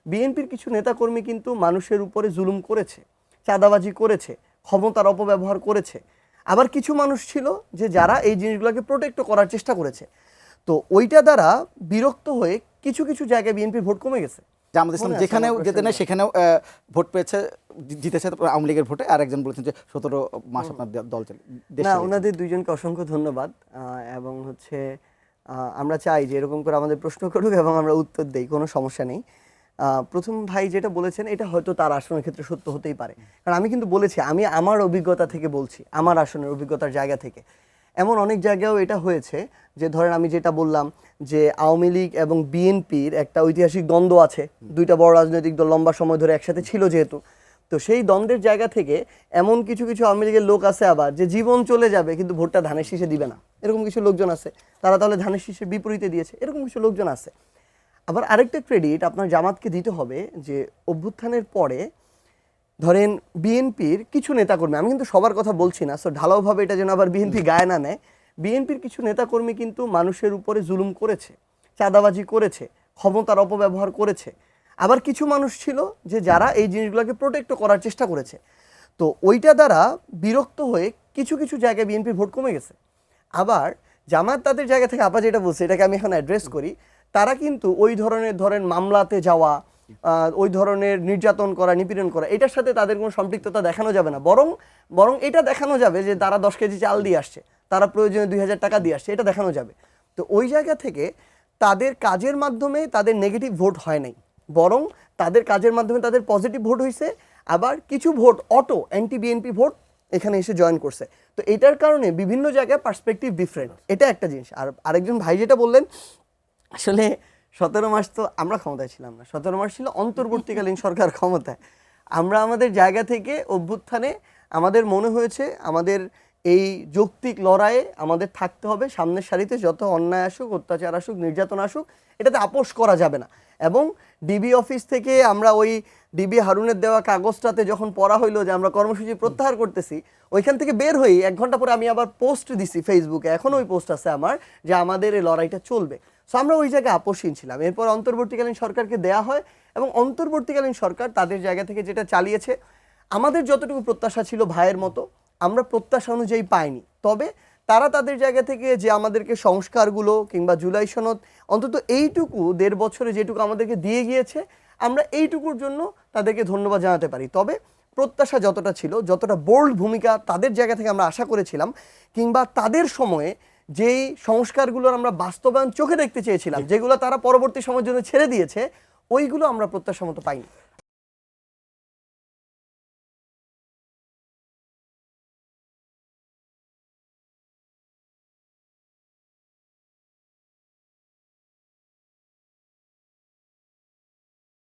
বিএনপির কিছু নেতাকর্মী কিন্তু মানুষের উপরে জুলুম করেছে, চাঁদাবাজি করেছে, ক্ষমতার অপব্যবহার করেছে। আবার কিছু মানুষ ছিল যে যারা এই জিনিসগুলোকে প্রোটেক্ট করার চেষ্টা করেছে। তো ওইটা দ্বারা বিরক্ত হয়ে কিছু কিছু জায়গায় বিএনপির ভোট কমে গেছে। জামাত ইসলাম যেখানেও যেতে নেয় সেখানেও ভোট পেয়েছে, জিতেছে আওয়ামী লীগের ভোটে। আর একজন বলেছেন যে 17 মাস আপনার দল চলে। না, ওনাদের দুইজনকে অসংখ্য ধন্যবাদ। এবং হচ্ছে আমরা চাই যে এরকম করে আমাদের প্রশ্ন করুক এবং আমরা উত্তর দেই, কোনো সমস্যা নেই। প্রথম ভাই যেটা বলেছেন এটা হয়তো তার আসনের ক্ষেত্রে সত্য হতেই পারে, কারণ আমি কিন্তু বলেছি আমি আমার অভিজ্ঞতা থেকে বলছি, আমার আসনের অভিজ্ঞতার জায়গা থেকে। এমন অনেক জায়গায়ও এটা হয়েছে যে ধরেন আমি যেটা বললাম যে আওয়ামী লীগ এবং বিএনপির একটা ঐতিহাসিক দ্বন্দ্ব আছে, দুইটা বড় রাজনৈতিক দল লম্বা সময় ধরে একসাথে ছিল যেহেতু, তো সেই দ্বন্দ্বের জায়গা থেকে এমন কিছু কিছু আওয়ামী লীগের লোক আছে আবার যে জীবন চলে যাবে কিন্তু ভোটটা ধানের শীষে দিবে না, এরকম কিছু লোকজন আছে। তারা তাহলে ধানের শীষের বিপরীতে দিয়েছে, এরকম কিছু লোকজন আছে। আবার আরেকটা ক্রেডিট আপনার জামাতকে দিতে হবে যে অভ্যুত্থানের পরে ধরেন বিএনপির কিছু নেতাকর্মী, আমি কিন্তু সবার কথা বলছি না, সো ঢালাওভাবে এটা যেন আবার বিএনপি গায়ে না নেয়, বিএনপির কিছু নেতাকর্মী কিন্তু মানুষের উপরে জুলুম করেছে, চাঁদাবাজি করেছে, ক্ষমতার অপব্যবহার করেছে। আবার কিছু মানুষ ছিল যে যারা এই জিনিসগুলোকে প্রোটেক্ট করার চেষ্টা করেছে। তো ওইটা দ্বারা বিরক্ত হয়ে কিছু কিছু জায়গায় বিএনপির ভোট কমে গেছে। আবার জামাত তাদের জায়গা থেকে আবার যেটা বলছে, এটাকে আমি এখন অ্যাড্রেস করি, তারা কিন্তু ওই ধরনের ধরেন মামলাতে যাওয়া, ওই ধরনের নির্যাতন করা, নিপীড়ন করা, এটার সাথে তাদের কোনো সম্পৃক্ততা দেখানো যাবে না। বরং এটা দেখানো যাবে যে তারা 10 কেজি চাল দিয়ে আসছে, তারা প্রয়োজনে 2000 টাকা দিয়ে আসছে, এটা দেখানো যাবে। তো ওই জায়গা থেকে তাদের কাজের মাধ্যমে তাদের নেগেটিভ ভোট হয় নাই, বরং তাদের কাজের মাধ্যমে তাদের পজিটিভ ভোট হয়েছে। আবার কিছু vote auto anti BNP vote এখানে এসে জয়েন করছে। তো এটার কারণে বিভিন্ন জায়গায় পার্সপেক্টিভ ডিফারেন্ট, এটা একটা জিনিস। আর আরেকজন ভাই যেটা বললেন, আসলে 17 মাস তো আমরা ক্ষমতায় ছিলাম না, 17 মাস ছিল অন্তর্বর্তীকালীন সরকার ক্ষমতায়। আমরা আমাদের জায়গা থেকে অভ্যুত্থানে আমাদের মনে হয়েছে আমাদের এই যৌক্তিক লড়াইয়ে আমাদের থাকতে হবে সামনের সারিতে, যত অন্যায় আসুক, অত্যাচার আসুক, নির্যাতন আসুক, এটাতে আপোষ করা যাবে না। এবং ডিবি অফিস থেকে আমরা ওই ডিবি হারুনের দেওয়া কাগজটাতে যখন পড়া হইলো যে আমরা কর্মসূচি প্রত্যাহার করতেছি, ওইখান থেকে বের হই 1 ঘন্টা পরে আমি আবার পোস্ট দিছি ফেসবুকে, এখনও ওই পোস্ট আছে আমার, যে আমাদের এই লড়াইটা চলবে। সো আমরা ওই জায়গায় আপোষহীন ছিলাম। এরপর অন্তর্বর্তীকালীন সরকারকে দেয়া হয় এবং অন্তর্বর্তীকালীন সরকার তাদের জায়গা থেকে যেটা চালিয়েছে, আমাদের যতটুকু প্রত্যাশা ছিল ভাইয়ের মতো আমরা প্রত্যাশা অনুযায়ী পাইনি। তবে তারা তাদের জায়গা থেকে যে আমাদেরকে সংস্কারগুলো কিংবা জুলাই সনদ অন্তত এইটুকু 1.5 বছরে যেটুকু আমাদেরকে দিয়ে গিয়েছে, আমরা এইটুকুর জন্য তাদেরকে ধন্যবাদ জানাতে পারি। তবে প্রত্যাশা যতটা ছিল, যতটা বোল্ড ভূমিকা তাদের জায়গা থেকে আমরা আশা করেছিলাম, কিংবা তাদের সময়ে যেই সংস্কারগুলোর আমরা বাস্তবায়ন চোখে দেখতে চেয়েছিলাম, যেগুলো তারা পরবর্তী সময়ের জন্য ছেড়ে দিয়েছে, ওইগুলো আমরা প্রত্যাশা মতো পাইনি।